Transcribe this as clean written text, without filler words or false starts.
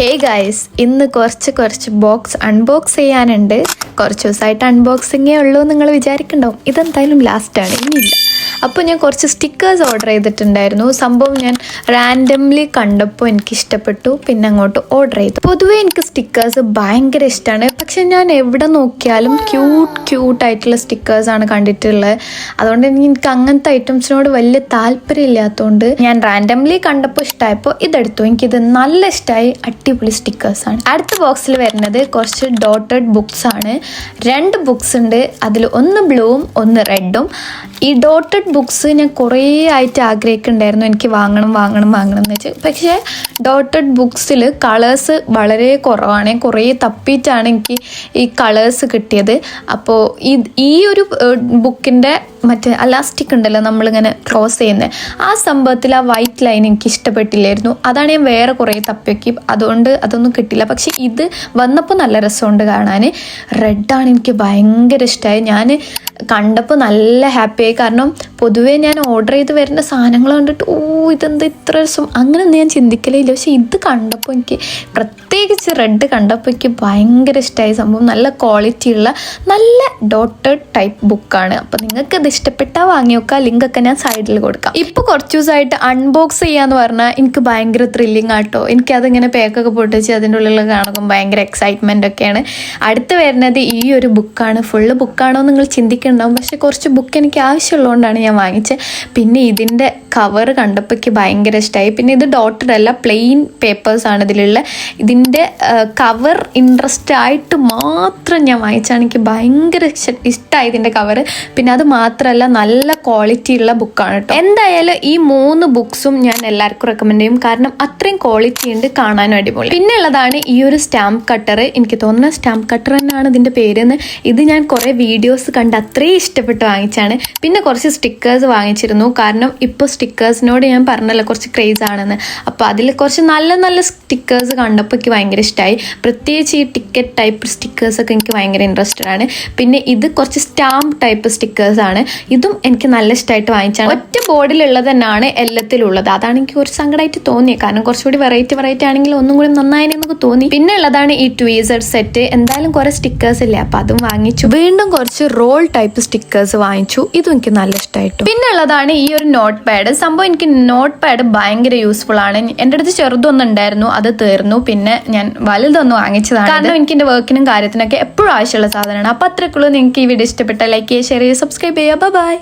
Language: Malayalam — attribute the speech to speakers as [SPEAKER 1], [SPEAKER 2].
[SPEAKER 1] ഹേ ഗൈസ്, ഇന്ന് കുറച്ച് ബോക്സ് അൺബോക്സ് ചെയ്യാനുണ്ട്. കുറച്ച് ദിവസമായിട്ട് അൺബോക്സിങ്ങേ ഉള്ളൂ നിങ്ങൾ വിചാരിക്കണ്ടാവും. ഇതെന്തായാലും ലാസ്റ്റാണ്, ഇനിയില്ല. അപ്പോൾ ഞാൻ കുറച്ച് സ്റ്റിക്കേഴ്സ് ഓർഡർ ചെയ്തിട്ടുണ്ടായിരുന്നു. സംഭവം ഞാൻ റാൻഡംലി കണ്ടപ്പോൾ എനിക്ക് ഇഷ്ടപ്പെട്ടു, പിന്നെ അങ്ങോട്ട് ഓർഡർ ചെയ്തു. പൊതുവേ എനിക്ക് സ്റ്റിക്കേഴ്സ് ഭയങ്കര ഇഷ്ടമാണ്. പക്ഷെ ഞാൻ എവിടെ നോക്കിയാലും ക്യൂട്ടായിട്ടുള്ള സ്റ്റിക്കേഴ്സാണ് കണ്ടിട്ടുള്ളത്. അതുകൊണ്ട് എനിക്ക് അങ്ങനത്തെ ഐറ്റംസിനോട് വലിയ താല്പര്യം ഇല്ലാത്തതുകൊണ്ട് ഞാൻ റാൻഡംലി കണ്ടപ്പോൾ ഇഷ്ടമായപ്പോൾ ഇതെടുത്തു. എനിക്കിത് നല്ല ഇഷ്ടമായി. അടിപൊളി സ്റ്റിക്കേഴ്സാണ്. അടുത്ത ബോക്സിൽ വരുന്നത് കുറച്ച് ഡോട്ടഡ് ബുക്സ് ആണ്. 2 ബുക്സ് ഉണ്ട്. അതിൽ ഒന്ന് ബ്ലൂവും ഒന്ന് റെഡും. ഈ ഡോട്ടഡ് ബുക്സ് ഞാൻ കുറേ ആയിട്ട് ആഗ്രഹിക്കുന്നുണ്ടായിരുന്നു, എനിക്ക് വാങ്ങണം എന്ന് വെച്ച്. പക്ഷേ ഡോട്ടഡ് ബുക്സിൽ കളേഴ്സ് വളരെ കുറവാണ്. കുറേ തപ്പിയിട്ടാണ് എനിക്ക് ഈ കളേഴ്സ് കിട്ടിയത്. അപ്പോൾ ഈ ഒരു ബുക്കിൻ്റെ മറ്റേ അലാസ്റ്റിക് ഉണ്ടല്ലോ, നമ്മളിങ്ങനെ ക്ലോസ് ചെയ്യുന്നത്, ആ സംഭവത്തിൽ ആ വൈറ്റ് ലൈൻ എനിക്ക് ഇഷ്ടപ്പെട്ടില്ലായിരുന്നു. അതാണ് ഞാൻ വേറെ കുറേ തപ്പിയൊക്കെ, അതുകൊണ്ട് അതൊന്നും കിട്ടില്ല. പക്ഷെ ഇത് വന്നപ്പോൾ നല്ല രസമുണ്ട് കാണാൻ. റെഡാണ് എനിക്ക് ഭയങ്കര ഇഷ്ടമായി. ഞാൻ കണ്ടപ്പോൾ നല്ല ഹാപ്പിയായി. കാരണം പൊതുവേ ഞാൻ ഓർഡർ ചെയ്ത് വരുന്ന സാധനങ്ങൾ കണ്ടിട്ട് ഇതെന്താ ഇത്ര രസം അങ്ങനെയൊന്നും ഞാൻ ചിന്തിക്കലേ ഇല്ല. പക്ഷെ ഇത് കണ്ടപ്പോൾ എനിക്ക്, പ്രത്യേകിച്ച് റെഡ് കണ്ടപ്പോൾ എനിക്ക് ഭയങ്കര ഇഷ്ടമായി. സംഭവം നല്ല ക്വാളിറ്റിയുള്ള നല്ല ഡോട്ടഡ് ടൈപ്പ് ബുക്കാണ്. അപ്പോൾ നിങ്ങൾക്ക് ഇത് ഇഷ്ടപ്പെട്ടാൽ വാങ്ങി നോക്കുക. ലിങ്കൊക്കെ ഞാൻ സൈഡിൽ കൊടുക്കാം. ഇപ്പോൾ കുറച്ച് ദിവസമായിട്ട് അൺബോക്സ് ചെയ്യാന്ന് പറഞ്ഞാൽ എനിക്ക് ഭയങ്കര ത്രില്ലിങ് ആട്ടോ. എനിക്കതിങ്ങനെ പേക്കൊക്കെ പൊട്ടിച്ച് അതിൻ്റെ ഉള്ളിൽ കാണുമ്പോൾ ഭയങ്കര എക്സൈറ്റ്മെൻ്റ് ഒക്കെയാണ്. അടുത്ത് വരുന്നത് ഈ ഒരു ബുക്കാണ്. ഫുള്ള് ബുക്കാണോ നിങ്ങൾ ചിന്തിക്കുന്നുണ്ടാവും. പക്ഷെ കുറച്ച് ബുക്ക് എനിക്ക് ആവശ്യമുള്ളതുകൊണ്ടാണ് ഞാൻ വാങ്ങിച്ചത്. പിന്നെ ഇതിൻ്റെ കവർ കണ്ടപ്പോൾ എനിക്ക് ഭയങ്കര ഇഷ്ടമായി. പിന്നെ ഇത് ഡോട്ടഡ് അല്ല, പ്ലെയിൻ പേപ്പേഴ്സാണ് ഇതിലുള്ള. ഇതിൻ്റെ കവർ ഇൻട്രസ്റ്റ് ആയിട്ട് മാത്രം ഞാൻ വാങ്ങിച്ചാണ്. എനിക്ക് ഭയങ്കര ഇഷ്ടമായി ഇതിൻ്റെ കവർ. പിന്നെ അത് മാത്രമല്ല നല്ല ക്വാളിറ്റി ഉള്ള ബുക്കാണ് കേട്ടോ. എന്തായാലും ഈ 3 ബുക്സും ഞാൻ എല്ലാവർക്കും റെക്കമെൻഡ് ചെയ്യും. കാരണം അത്രയും ക്വാളിറ്റി ഉണ്ട്, കാണാനും അടിപൊളി. പിന്നെ ഉള്ളതാണ് ഈ ഒരു സ്റ്റാമ്പ് കട്ടർ. എനിക്ക് തോന്നുന്ന സ്റ്റാമ്പ് കട്ടർ തന്നെയാണ് ഇതിൻ്റെ പേരെന്ന്. ഇത് ഞാൻ കുറേ വീഡിയോസ് കണ്ട് അത്രയും ഇഷ്ടപ്പെട്ട് വാങ്ങിച്ചാണ്. പിന്നെ കുറച്ച് സ്റ്റിക്കേഴ്സ് വാങ്ങിച്ചിരുന്നു. കാരണം ഇപ്പോൾ സ്റ്റിക്കേഴ്സിനോട് ഞാൻ പറഞ്ഞല്ലോ കുറച്ച് ക്രേസ് ആണെന്ന്. അപ്പോൾ അതിൽ കുറച്ച് നല്ല സ്റ്റിക്കേഴ്സ് കണ്ടപ്പോൾ എനിക്ക് ഭയങ്കര ഇഷ്ടമായി. പ്രത്യേകിച്ച് ഈ ടിക്കറ്റ് ടൈപ്പ് സ്റ്റിക്കേഴ്സൊക്കെ എനിക്ക് ഭയങ്കര ഇൻട്രസ്റ്റഡ് ആണ്. പിന്നെ ഇത് കുറച്ച് സ്റ്റാമ്പ് ടൈപ്പ് സ്റ്റിക്കേഴ്സ് ആണ്. ഇതും എനിക്ക് നല്ല ഇഷ്ടമായിട്ട് വാങ്ങിച്ചാണ്. ഒറ്റ ബോർഡിലുള്ളത് തന്നെയാണ് എല്ലാത്തിലുള്ളത്. അതാണ് എനിക്ക് ഒരു സങ്കടമായിട്ട് തോന്നിയത്. കാരണം കുറച്ചുകൂടി വെറൈറ്റി ആണെങ്കിൽ ഒന്നും കൂടി നന്നായെന്നൊക്കെ തോന്നി. പിന്നെ ഉള്ളതാണ് ഈ ട്വീസർ സെറ്റ്. എന്തായാലും കുറേ സ്റ്റിക്കേഴ്സ് ഇല്ലേ, അപ്പോൾ അതും വാങ്ങിച്ചു. വീണ്ടും കുറച്ച് റോൾ ടൈപ്പ് സ്റ്റിക്കേഴ്സ് വാങ്ങിച്ചു. ഇതും എനിക്ക് നല്ല ഇഷ്ടമായിട്ടു. പിന്നെ ഉള്ളതാണ് ഈ ഒരു നോട്ട് പാഡ്. സംഭവം എനിക്ക് നോട്ട് പാഡ് ഭയങ്കര യൂസ്ഫുൾ ആണ്. എൻ്റെ അടുത്ത് ചെറുതൊന്നും ഉണ്ടായിരുന്നു, അത് തീർന്നു. പിന്നെ ഞാൻ വലുതൊന്നും വാങ്ങിച്ചതാണ്. കാരണം എനിക്ക് എൻ്റെ വർക്കിനും കാര്യത്തിനൊക്കെ എപ്പോഴും ആവശ്യമുള്ള സാധനമാണ്. അപ്പോൾ അത്രയ്ക്കുള്ളൂ. നിങ്ങൾക്ക് ഈ വീഡിയോ ഇഷ്ടപ്പെട്ട ലൈക്ക് ചെയ്യുക, ഷെയർ ചെയ്യുക, സബ്സ്ക്രൈബ് ചെയ്യുക. ബൈ.